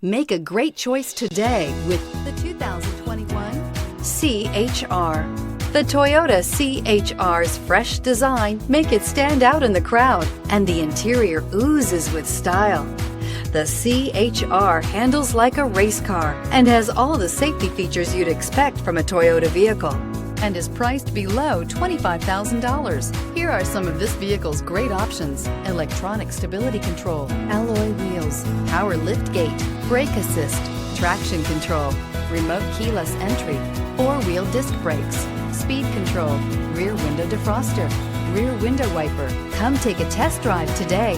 Make a great choice today with the 2021 C-HR. The Toyota C-HR's fresh design make it stand out in the crowd, and the interior oozes with style. The C-HR handles like a race car and has all the safety features you'd expect from a Toyota vehicle, and is priced below $25,000. Here are some of this vehicle's great options: electronic stability control, alloy wheels, power liftgate, brake assist, traction control, remote keyless entry, four-wheel disc brakes, speed control, rear window defroster, rear window wiper. Come take a test drive today.